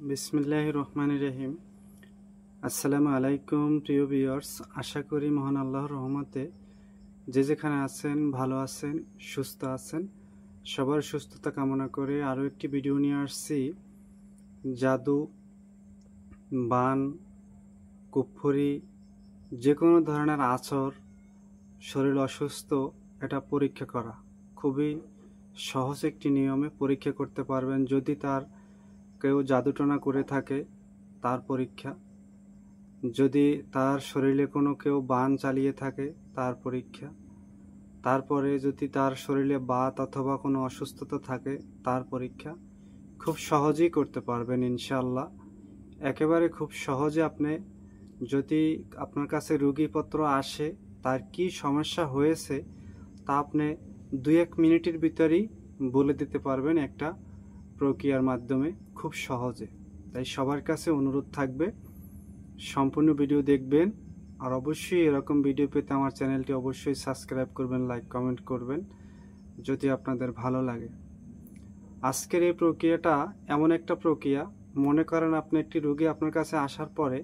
বিসমিল্লাহির রহমানির রহিম। আসসালামু আলাইকুম প্রিয় ভিউয়ার্স, আশা করি মহান আল্লাহর রহমতে যে যেখানে আছেন ভালো আছেন, সুস্থ আছেন। সবার সুস্থতা কামনা করে আরও একটি ভিডিও নিয়ে আসছি। জাদু, বান, কুফরি, যে কোনো ধরনের আছর, শরীর অসুস্থ, এটা পরীক্ষা করা খুবই সহজ একটি নিয়মে পরীক্ষা করতে পারবেন। যদি তার কেউ জাদুটনা করে থাকে তার পরীক্ষা, যদি তার শরীরে কোনো কেউ বান চালিয়ে থাকে তার পরীক্ষা, তারপরে যদি তার শরীরে বাত অথবা কোনো অসুস্থতা থাকে তার পরীক্ষা খুব সহজেই করতে পারবেন ইনশাআল্লাহ। একেবারে খুব সহজে আপনি, যদি আপনার কাছে রোগীপত্র আসে তার কি সমস্যা হয়েছে তা আপনি 2-1 মিনিটের ভিতরেই বলে দিতে পারবেন একটা প্রক্রিয়ার মাধ্যমে খুব সহজে। তাই সবার কাছে অনুরোধ থাকবে সম্পূর্ণ ভিডিও দেখবেন, আর অবশ্যই এরকম ভিডিও পেতে আমার চ্যানেলটি অবশ্যই সাবস্ক্রাইব করবেন, লাইক কমেন্ট করবেন যদি আপনাদের ভালো লাগে। আজকের এই প্রক্রিয়াটা এমন একটা প্রক্রিয়া, মনে করেন আপনি একটি রোগী আপনার কাছে আসার পরে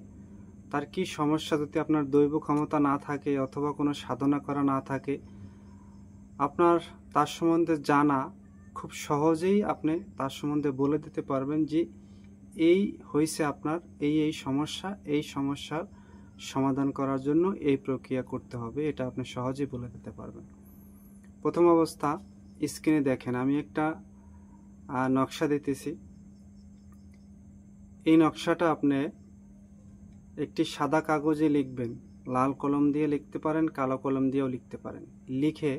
তার কি সমস্যা, যদি আপনার দৈব ক্ষমতা না থাকে অথবা কোনো সাধনা করা না থাকে, আপনার তার সম্বন্ধে জানা খুব সহজেই আপনি তার সম্বন্ধে বলে দিতে পারবেন যে এই হয়েছে আপনার এই সমস্যা, এই সমস্যার সমাধান করার জন্য এই প্রক্রিয়া করতে হবে, এটা আপনি সহজেই বলে দিতে পারবেন। প্রথম অবস্থা, স্ক্রিনে দেখেন আমি একটা নকশা দিতেছি। এই নকশাটা আপনি একটি সাদা কাগজে লিখবেন, লাল কলম দিয়ে লিখতে পারেন, কালো কলম দিয়েও লিখতে পারেন। লিখে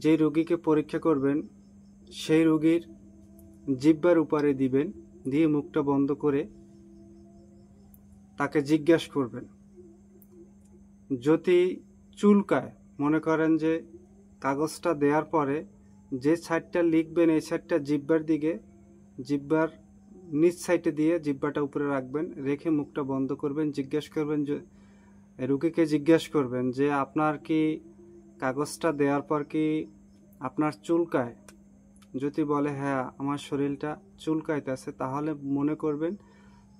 যে রোগীকে পরীক্ষা করবেন সেই রোগীর জিহ্বার উপরে দিবেন, দিয়ে মুখটা বন্ধ করে তাকে জিজ্ঞাসা করবেন। যদি চুলকায়, মনে করেন যে কাগজটা দেওয়ার পরে যে সাইডটা লিখবেন এই সাইডটা জিহ্বার দিকে, জিহ্বার নিচ সাইডে দিয়ে জিহ্বাটা উপরে রাখবেন, রেখে মুখটা বন্ধ করবেন। জিজ্ঞাসা করবেন, যে রোগীকে জিজ্ঞাসা করবেন যে আপনার কি কাগজটা দেওয়ার পর কি আপনার চুলকায়? যদি বলে হ্যাঁ আমার শরীরটা চুলকাইতেছে, তাহলে মনে করবেন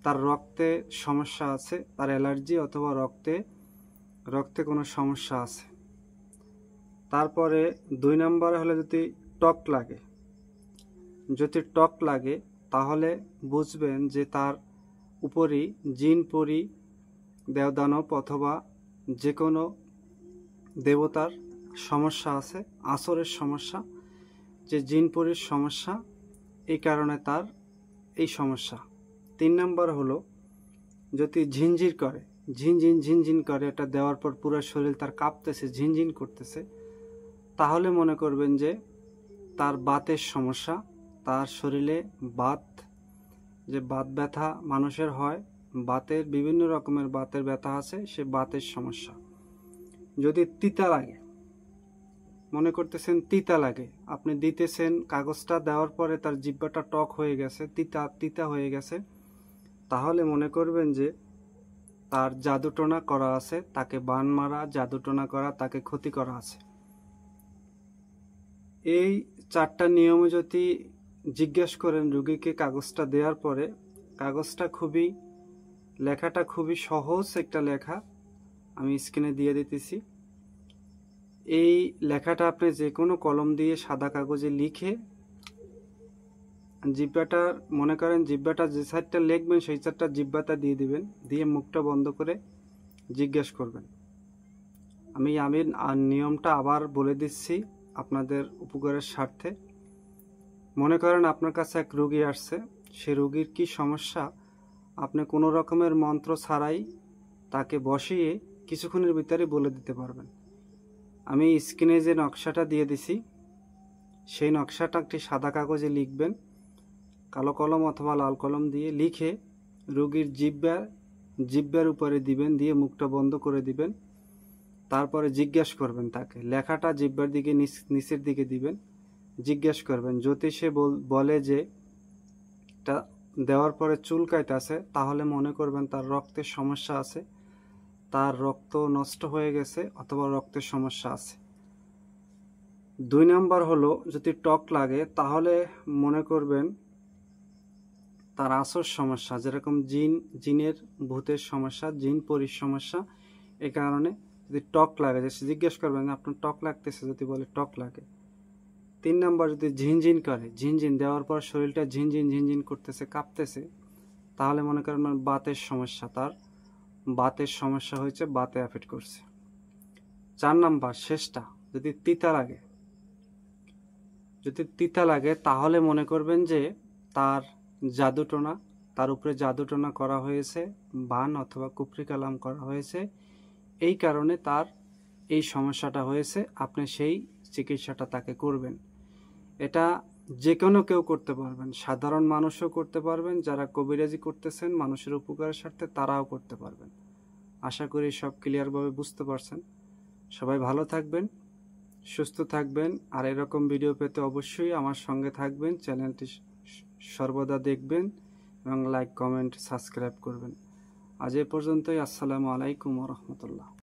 তার রক্তে সমস্যা আছে, তার অ্যালার্জি অথবা রক্তে কোনো সমস্যা আছে। তারপরে 2 নম্বরে হলে যদি টক লাগে, যদি টক লাগে তাহলে বুঝবেন যে তার উপরই জিন পরি, দেবদানব অথবা যে কোনো দেবতার সমস্যা আছে, আসরের সমস্যা, যে জিন পরির সমস্যা, এই কারণে তার এই সমস্যা। 3 নম্বর হলো যদি ঝিনঝির করে, ঝিনঝিন করে, এটা দেওয়ার পর পুরো শরীর তার কাঁপতেছে, ঝিনঝিন করতেছে, তাহলে মনে করবেন যে তার বাতের সমস্যা, তার শরীরে বাত, যে বাত ব্যথা মানুষের হয়, বাতের বিভিন্ন রকমের বাতের ব্যথা আছে, সে বাতের সমস্যা। যদি তিতা লাগে, মনে করতেছেন তিতা লাগে, আপনি দিতেছেন, কাগজটা দেওয়ার পরে তার জিহ্বাটা টক হয়ে গেছে, তিতা হয়ে গেছে, তাহলে মনে করবেন যে তার জাদুটোনা করা আছে, তাকে বান মারা, জাদুটোনা করা, তাকে ক্ষতি করা আছে। এই 4টা নিয়মে যদি জিজ্ঞাসা করেন রোগীকে কাগজটা দেওয়ার পরে, কাগজটা লেখাটা খুবই সহজ একটা লেখা, আমি স্ক্রিনে দিয়ে দিতেছি। এই লেখাটা আপনি যে কোনো কলম দিয়ে সাদা কাগজে লিখে জিহ্বাটা, মনে করেন জিহ্বাটা যে সাইডটা লিখবেন সেই সাইডটা জিহ্বাটা দিয়ে দিবেন, দিয়ে মুখটা বন্ধ করে জিজ্ঞাসা করবেন। আমি নিয়মটা আবার বলে দিচ্ছি আপনাদের উপকারের স্বার্থে। মনে করেন আপনার কাছে এক রোগী আসছে, সে রোগীর কি সমস্যা আপনি কোনো রকমের মন্ত্র ছাড়াই তাকে বসিয়ে কিছুক্ষণের ভিতরে বলে দিতে পারবেন। আমি স্ক্রিনে যে নকশাটা দিয়ে দিছি সেই নকশাটা একটি সাদা কাগজে লিখবেন, কালো কলম অথবা লাল কলম দিয়ে লিখে রোগীর জিহ্বার উপরে দিবেন, দিয়ে মুখটা বন্ধ করে দিবেন। তারপরে জিজ্ঞাসা করবেন তাকে, লেখাটা জিহ্বার দিকে নিচের দিকে দিবেন, জিজ্ঞাসা করবেন। যদি সে বলে যে এটা দেওয়ার পরে চুলকাইতেছে, তাহলে মনে করবেন তার রক্তের সমস্যা আছে, তার রক্ত নষ্ট হয়ে গেছে অথবা রক্তের সমস্যা আছে। 2 নম্বর হলো যদি টক লাগে, তাহলে মনে করবেন তার আসল সমস্যা, যেরকম জিনের ভূতের সমস্যা, জিন পরির সমস্যা, এই কারণে যদি টক লাগে, যে জিজ্ঞেস করবেন আপনার টক লাগতেছে, যদি বলে টক লাগে। 3 নাম্বার, যদি ঝিনঝিন করে, ঝিনঝিন দেওয়ার পর শরীরটা ঝিনঝিন করতেছে, কাঁপতেছে, তাহলে মনে করেন বাতের সমস্যা, তার বাতের সমস্যা হয়েছে, বাতে এফেক্ট করছে। 4 নাম্বার, শেষটা যদি তিতা লাগে তাহলে মনে করবেন যে তার জাদুটোনা, তার উপরে জাদুটোনা করা হয়েছে, বান অথবা কুফরি কালাম করা হয়েছে, এই কারণে তার এই সমস্যাটা হয়েছে। আপনি সেই চিকিৎসাটা তাকে করবেন। এটা যে কোনো কেউ করতে পারবেন, সাধারণ মানুষও করতে পারবেন, যারা কবিরাজি করতেছেন মানুষের উপকারের স্বার্থে তারাও করতে পারবেন। আশা করি সব ক্লিয়ারভাবে বুঝতে পারছেন। সবাই ভালো থাকবেন, সুস্থ থাকবেন, আর এরকম ভিডিও পেতে অবশ্যই আমার সঙ্গে থাকবেন। চ্যানেলটি সর্বদা দেখবেন এবং লাইক, কমেন্ট, সাবস্ক্রাইব করবেন। আজ এ পর্যন্তই। আসসালামু আলাইকুম ওয়া রাহমাতুল্লাহ।